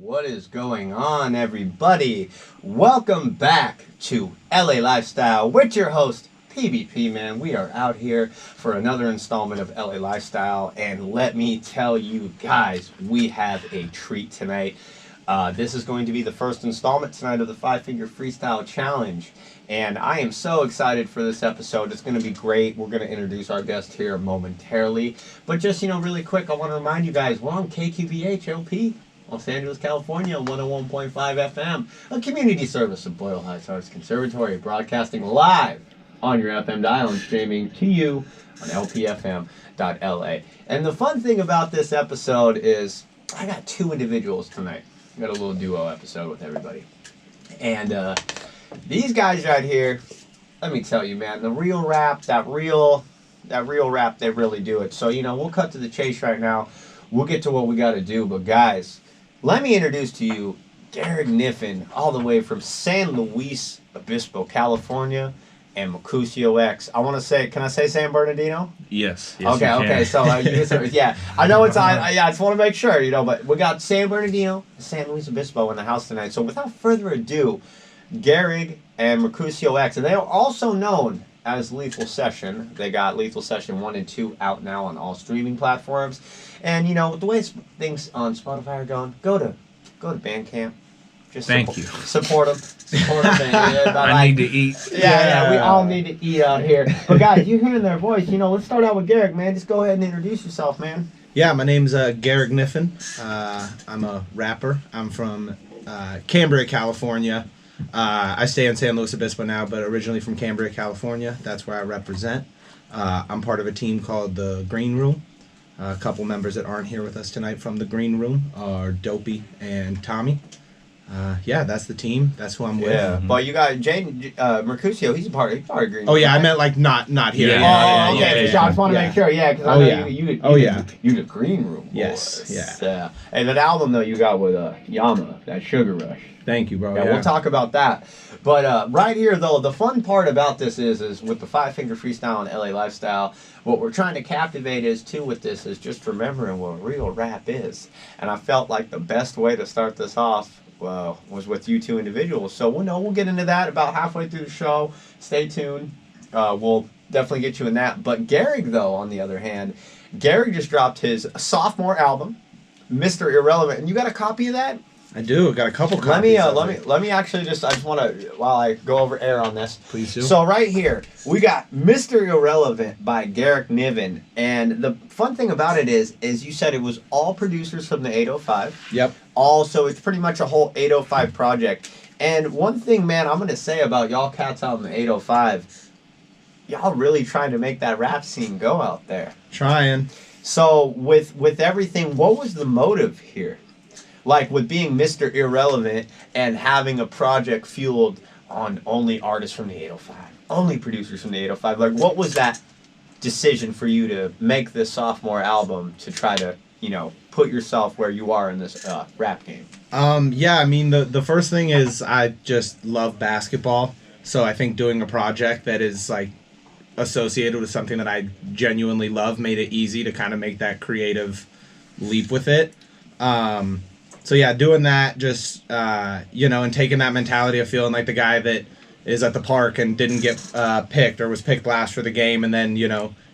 What is going on, everybody? Welcome back to LA Lifestyle with your host, PBP, man. We are out here for another installment of LA Lifestyle, and let me tell you guys, we have a treat tonight. This is going to be the first installment tonight of the 5-Finger Freestyle Challenge, and I am so excited for this episode. It's going to be great. We're going to introduce our guest here momentarily, but just, really quick, I want to remind you guys, we're on KQVH LP, Los Angeles, California, 101.5 FM, a community service of Boyle Heights Arts Conservatory, broadcasting live on your FM dial and streaming to you on lpfm.la. And the fun thing about this episode is I got two individuals tonight. I got a little duo episode with everybody. And these guys right here, let me tell you, man, the real rap, that real rap, they really do it. So, we'll cut to the chase right now. We'll get to what we got to do. But, guys, let me introduce to you Gehrig Kniffen, all the way from San Luis Obispo, California, and Mercutio X. I want to say, can I say San Bernardino? Yes. Okay. So, yeah, I know it's on. I just want to make sure, but we got San Bernardino, San Luis Obispo in the house tonight. So, without further ado, Gehrig and Mercutio X, and they are also known as Lethal Session. They got Lethal Session 1 and 2 out now on all streaming platforms. And, with the way things on Spotify are going, go to Bandcamp. Just Thank you. Support them. I need to eat. Yeah, we all need to eat out here. But guys, you're hearing their voice. Let's start out with Gehrig, man. Just go ahead and introduce yourself, man. Yeah, my name's Gehrig Kniffen. I'm a rapper. I'm from Cambria, California. I stay in San Luis Obispo now, but originally from Cambria, California. That's where I represent. I'm part of a team called the Green Room. A couple members that aren't here with us tonight from the Green Room are Dopey and Tommy. That's the team. That's who I'm with. Yeah, but you got Mercutio. He's part of Green. Oh yeah, I meant like not here. Okay. For sure. I just want to make sure. Yeah, because I know you the Green Room. Yes. Boys. Yeah. And that album though you got with Yama, that Sugar Rush. Thank you, bro. Yeah, we'll talk about that. But right here though, the fun part about this is with the 5-Finger Freestyle and LA Lifestyle. What we're trying to captivate is too with this is just remembering what real rap is. And I felt like the best way to start this off was with you two individuals. So we'll get into that about halfway through the show. Stay tuned. We'll definitely get you in that. But Gehrig, though, on the other hand, Gehrig just dropped his sophomore album, Mr. Irrelevant. And you got a copy of that? I do. I got a couple copies. Let me actually I just want to, while I go over air on this. Please do. So right here, we got Mr. Irrelevant by Gehrig Kniffen. And the fun thing about it is you said it was all producers from the 805. Yep. Also, it's pretty much a whole 805 project. And one thing, man, I'm going to say about y'all cats out in the 805, y'all really trying to make that rap scene go out there. Trying. So with everything, what was the motive here? Like with being Mr. Irrelevant and having a project fueled on only artists from the 805, only producers from the 805. Like, what was that decision for you to make this sophomore album to try to, put yourself where you are in this rap game? The first thing is I just love basketball. So I think doing a project that is like associated with something that I genuinely love made it easy to kind of make that creative leap with it. So yeah, doing that, just, and taking that mentality of feeling like the guy that is at the park and didn't get picked or was picked last for the game and then,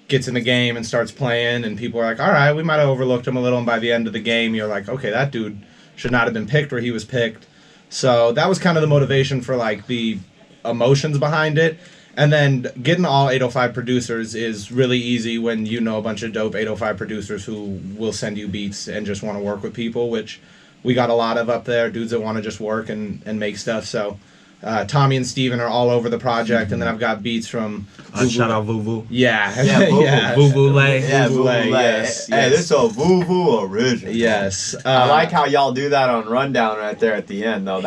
gets in the game and starts playing and people are like, all right, we might have overlooked him a little. And by the end of the game, you're like, okay, that dude should not have been picked where he was picked. So that was kind of the motivation for like the emotions behind it. And then getting all 805 producers is really easy when you know a bunch of dope 805 producers who will send you beats and just want to work with people, which we got a lot of up there, dudes that want to just work and make stuff. So Tommy and Steven are all over the project, and then I've got beats from shout out Vuvu. Yeah. Vuvu Lay. Yeah, Vuvu Lay. Yes. Hey, this is a Vuvu original. Yes. I like how y'all do that on Rundown right there at the end, though.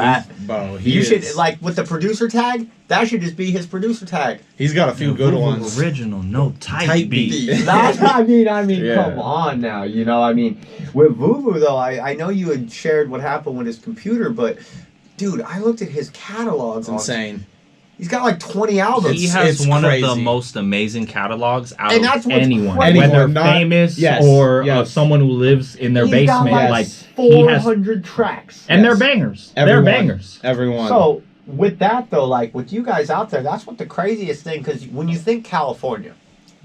Should, like, with the producer tag, that should just be his producer tag. He's got a few good ones. Original, no type beat. That's what I mean. Come on now. With Vuvu, though, I know you had shared what happened with his computer, but dude, I looked at his catalogs. It's insane. He's got like 20 albums. He has It's one crazy. of the most amazing catalogs out And of that's what's anyone, crazy. whether Anyone, not- famous yes, or yes. someone who lives in their He's got basement. like He has, 400 tracks. and Yes. they're bangers. Everyone, They're bangers. Everyone. So with that though, like with you guys out there, that's what the craziest thing. Because when you think California,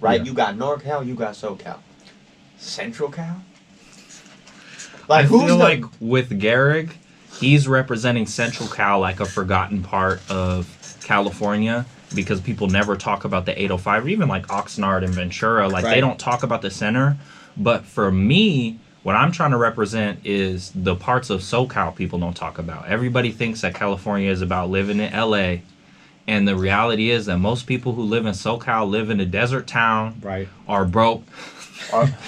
right? Yeah. You got NorCal, you got SoCal, Central Cal. Like I who's feel the, like with Gehrig, he's representing Central Cal like a forgotten part of California because people never talk about the 805 or even like Oxnard and Ventura. Like Right. they don't talk about the center. But for me, what I'm trying to represent is the parts of SoCal people don't talk about. Everybody thinks that California is about living in LA. And the reality is that most people who live in SoCal live in a desert town, Right. are broke,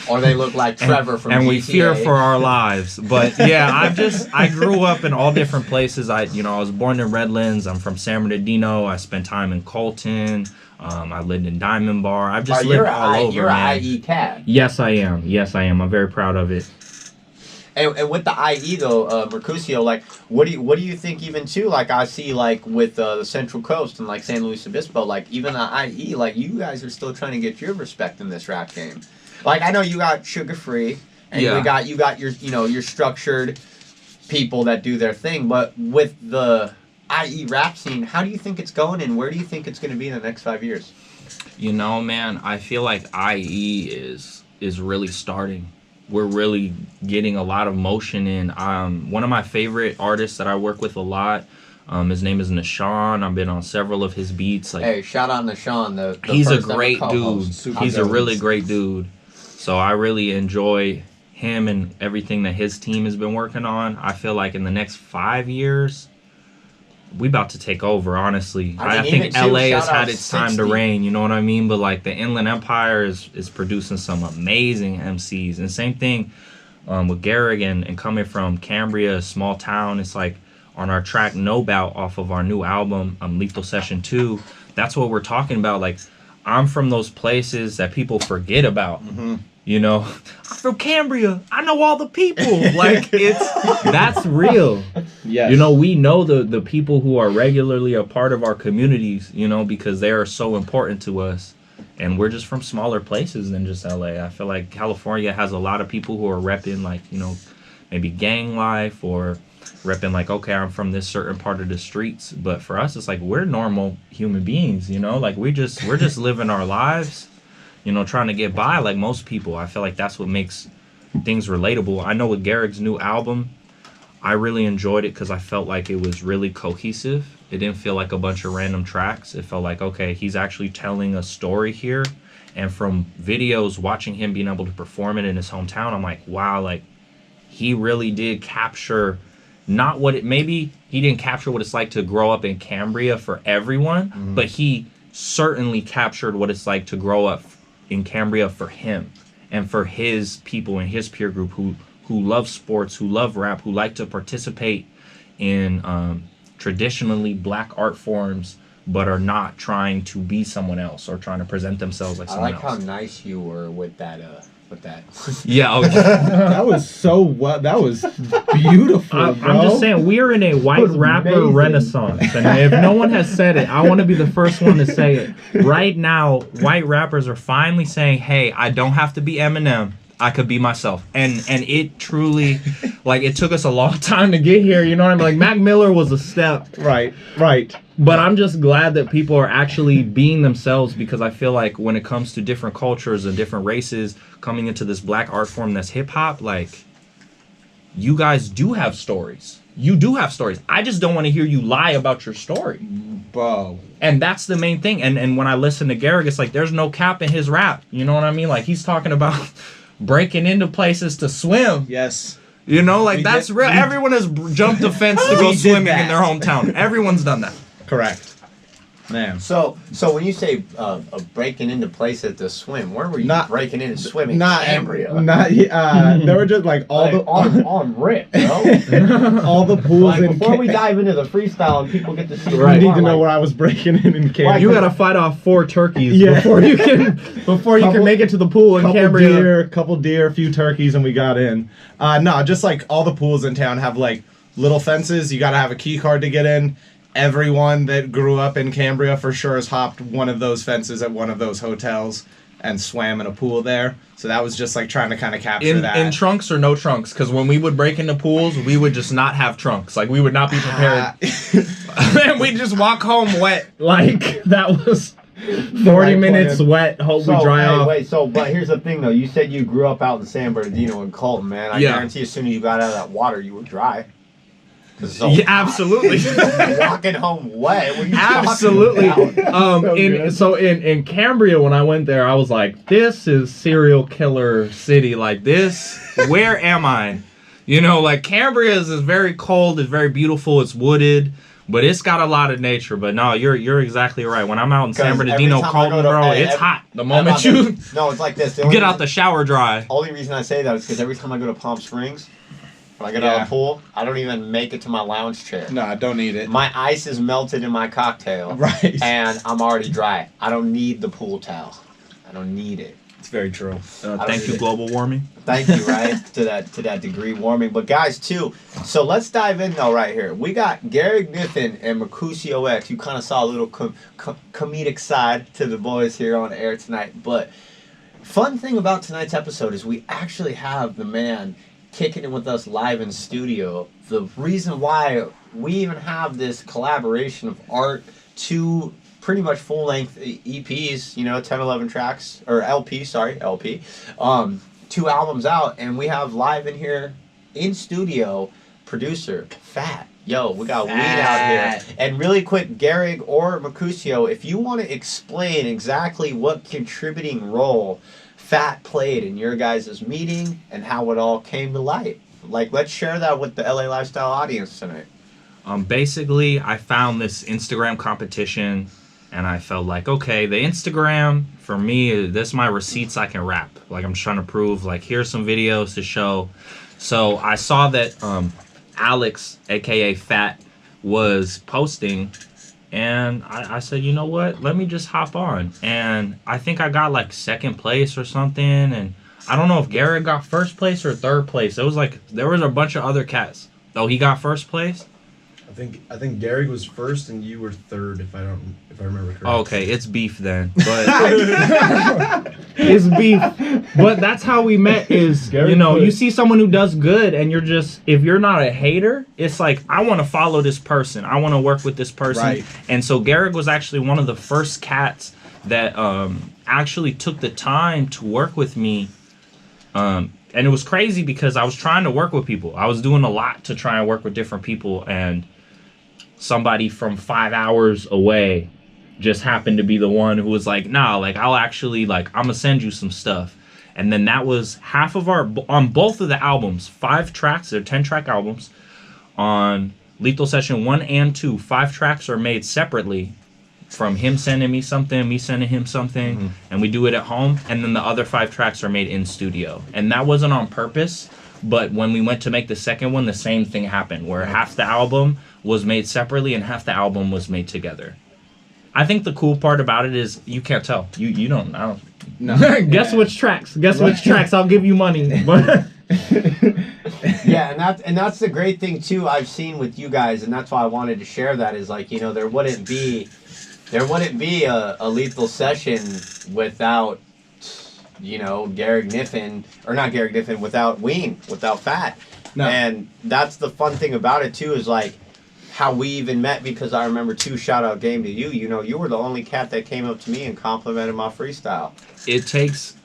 or they look like Trevor from and we GTA. fear for our lives. But yeah, I grew up in all different places. I was born in Redlands. I'm from San Bernardino. I spent time in Colton. I lived in Diamond Bar. I've just lived all over, You're man. an IE cat. Yes, I am. Yes, I am. I'm very proud of it. And with the IE though, Mercutio, like, what do you think even too? Like, I see like with the Central Coast and like San Luis Obispo, like even the IE, like you guys are still trying to get your respect in this rap game. Like, I know you got Sugar Free, and Yeah. you got your your structured people that do their thing, but with the IE rap scene, how do you think it's going, and where do you think it's going to be in the next 5 years? You know, man, I feel like IE is really starting. We're really getting a lot of motion in. One of my favorite artists that I work with a lot, his name is Nishan. I've been on several of his beats. Like, Hey, shout out Nashawn, the he's a first ever great co-host. dude. Super He's a villains. really great dude. So I really enjoy him and everything that his team has been working on. I feel like in the next 5 years, we about to take over, honestly. I mean, I think even too, LA has shout out had its time to 60. reign, you know what I mean? But like the Inland Empire is producing some amazing MCs. And same thing with Gehrig and coming from Cambria, a small town. It's like on our track No Bout off of our new album, Lethal Session 2, that's what we're talking about. Like, I'm from those places that people forget about. Mm-hmm. You know, I'm from Cambria. I know all the people. Like, that's real. Yes. You know, we know the people who are regularly a part of our communities, you know, because they are so important to us. And we're just from smaller places than just LA. I feel like California has a lot of people who are repping, like, you know, maybe gang life or repping like, okay, I'm from this certain part of the streets. But for us, it's like we're normal human beings, you know, like we're just living our lives, you know, trying to get by like most people. I feel like that's what makes things relatable. I know with Gehrig's new album, I really enjoyed it because I felt like it was really cohesive. It didn't feel like a bunch of random tracks. It felt like, okay, he's actually telling a story here. And from videos, watching him being able to perform it in his hometown, I'm like, wow, like he really did capture not what it, maybe he didn't capture what it's like to grow up in Cambria for everyone, but he certainly captured what it's like to grow up in Cambria for him and for his people and his peer group who love sports, who love rap, who like to participate in traditionally black art forms, but are not trying to be someone else or trying to present themselves like I someone like else. how nice you were with that. Yeah, okay. That was so well. That was beautiful, I'm bro. just saying, we are in a white was rapper amazing. renaissance. And if no one has said it, I want to be the first one to say it. Right now, white rappers are finally saying, hey, I don't have to be Eminem. I could be myself. And it truly, like, it took us a long time to get here. You know what I mean? Like, Mac Miller was a step. Right. But I'm just glad that people are actually being themselves, because I feel like when it comes to different cultures and different races coming into this black art form that's hip hop, like, you guys do have stories. You do have stories. I just don't want to hear you lie about your story. Bro. And that's the main thing. And when I listen to Gehrig, it's like there's no cap in his rap. You know what I mean? Like, he's talking about breaking into places to swim. Yes. You know, like, We that's did- real. we- Everyone has jumped a fence to We go did swimming that. in their hometown. Everyone's done that. Correct. Man. So when you say breaking into places to swim, where were you Not- breaking in and swimming? Not Cambria. They were just like all Like, the on rip, bro. all the pools Like, in before we Ca- dive into the freestyle and people get to see, You who need are, to know like, where I was breaking in Cambria. You gotta fight off 4 turkeys Yeah. before you can Couple- make it to the pool in Cambria. couple deer, a few turkeys, and we got in. No, just like all the pools in town have like little fences. You gotta have a key card to get in. everyone that grew up in Cambria for sure has hopped one of those fences at one of those hotels and swam in a pool there. So that was just like trying to kind of capture that. In trunks or no trunks? Because when we would break into pools, we would just not have trunks. Like, we would not be prepared. And we'd just walk home wet. Like, that was 40 minutes wet. Hope we dry off. But here's the thing, though. You said you grew up out in San Bernardino and Colton, man. I guarantee as soon as you got out of that water, you were dry. Yeah, absolutely. Walking home wet. What are you absolutely. About? In Cambria, when I went there, I was like, "This is serial killer city. Like this, where am I?" You know, like Cambria is very cold. It's very beautiful. It's wooded, but it's got a lot of nature. But no, you're exactly right. When I'm out in San Bernardino, Colton, bro, it's hot. The moment you no, it's like this. Get out the shower dry. Only reason I say that is because every time I go to Palm Springs. When I get out of the pool, I don't even make it to my lounge chair. No, I don't need it. My ice is melted in my cocktail. Right. And I'm already dry. I don't need the pool towel. I don't need it. It's very true. Thank you, global warming. Thank you, right? to that degree warming. But guys, too, so let's dive in, though, right here. We got Gehrig Kniffen and Mercutio X. You kind of saw a little comedic side to the boys here on air tonight. But fun thing about tonight's episode is we actually have the man kicking it with us live in studio. The reason why we even have this collaboration of art, two pretty much full-length EPs, 10, 11 tracks, or LP, 2 albums out, and we have live in here, in studio, producer, Fat. Yo, we got weed out here. And really quick, Gehrig or Mercutio, if you want to explain exactly what contributing role Fat played in your guys' meeting and how it all came to light. Like, let's share that with the LA Lifestyle audience tonight. Basically, I found this Instagram competition, and I felt like, okay, the Instagram, for me, this is my receipts I can rap. Like, I'm trying to prove, like, here's some videos to show. So I saw that Alex, a.k.a. Fat, was posting, and I said, you know what? Let me just hop on. And I think I got like second place or something. And I don't know if Gehrig got first place or third place. It was like there was a bunch of other cats. Oh, he got first place? I think Gehrig was first and you were third, if I remember correctly. Okay, it's beef then. But it's beef. But that's how we met is, you see someone who does good and you're just, if you're not a hater, it's like, I want to follow this person. I want to work with this person. Right. And so Gehrig was actually one of the first cats that actually took the time to work with me. And it was crazy because I was trying to work with people. I was doing a lot to try and work with different people, and somebody from 5 hours away just happened to be the one who was like, nah, like, I'll actually, like, I'm gonna send you some stuff. And then that was half of our, on both of the albums, 5 tracks, they're 10-track albums. On Lethal Session 1 and 2, 5 tracks are made separately from him sending me something, me sending him something, and we do it at home. And then the other 5 tracks are made in studio. And that wasn't on purpose, but when we went to make the second one, the same thing happened, where half the album was made separately and half the album was made together. I think the cool part about it is you can't tell. You don't know. No. Guess which tracks. Guess which tracks. I'll give you money. Yeah, and that's the great thing too I've seen with you guys, and that's why I wanted to share that, is like, there wouldn't be a Lethal Session without Gehrig Kniffen, or not Gehrig Kniffen, without Ween, without Fat. No. And that's the fun thing about it too, is like how we even met, because I remember too, shout out game to you, you were the only cat that came up to me and complimented my freestyle. It takes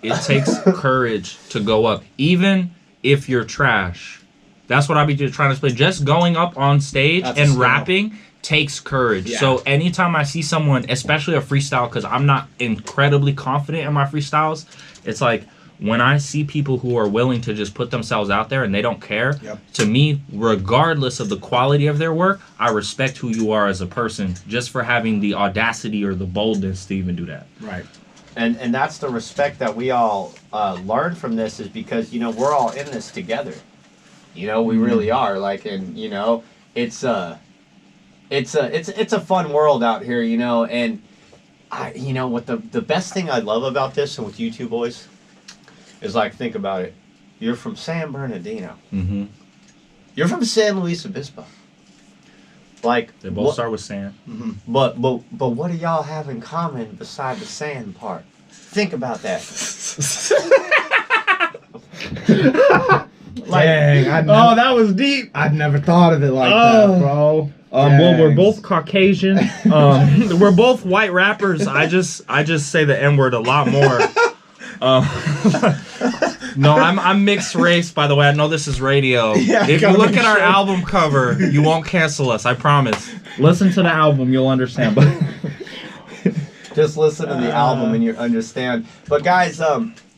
courage to go up, even if you're trash. That's what I be trying to explain. Just going up on stage and rapping takes courage. Yeah. So anytime I see someone, especially a freestyle, because I'm not incredibly confident in my freestyles, it's like when I see people who are willing to just put themselves out there and they don't care, to me, regardless of the quality of their work, I respect who you are as a person just for having the audacity or the boldness to even do that. Right. And that's the respect that we all learn from this, is because, we're all in this together. We really are. Like, and, it's a fun world out here, and what the best thing I love about this, and with you two boys, is like, think about it. You're from San Bernardino. Mm-hmm. You're from San Luis Obispo. Like They both start with sand. But what do y'all have in common beside the sand part? Think about that. Dang, That was deep. I'd never thought of it like that, bro. Well, we're both Caucasian. We're both white rappers. I just say the N-word a lot more. No, I'm mixed race, by the way. I know this is radio. Yeah, If you gotta look make at our sure. album cover, you won't cancel us. I promise. Listen to the album, you'll understand. But Just listen to the album and you understand. But guys,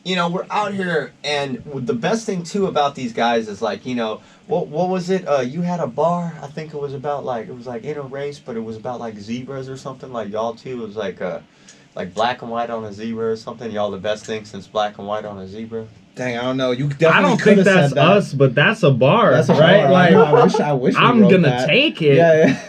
you know, we're out here, and the best thing too about these guys is like, you know, what was it? You had a bar. I think it was about like in a race, but it was about like zebras or something. Like y'all two, it was like black and white on a zebra or something. Y'all the best thing since black and white on a zebra. Dang, I don't know. You definitely I don't could think have that's said that. us, but that's a bar, That's a right? bar. Like, I wish we I'm wrote gonna that. take it. Yeah.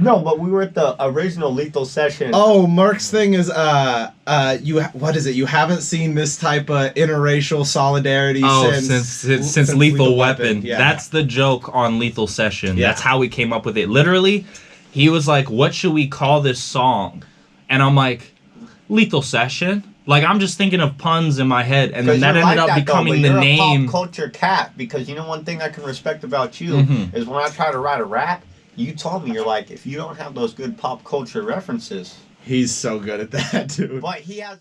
No, but we were at the original Lethal Session. Oh, Merc's thing is what is it? You haven't seen this type of interracial solidarity since Lethal Weapon. Yeah. That's the joke on Lethal Session. Yeah. That's how we came up with it. Literally, he was like, "What should we call this song?" And I'm like, "Lethal Session." Like, I'm just thinking of puns in my head, and then that ended up becoming the you're name. a pop culture cat, because you know one thing I can respect about you Mhm. is when I try to write a rap, you told me, you're like, if you don't have those good pop culture references. He's so good at that, dude. But he has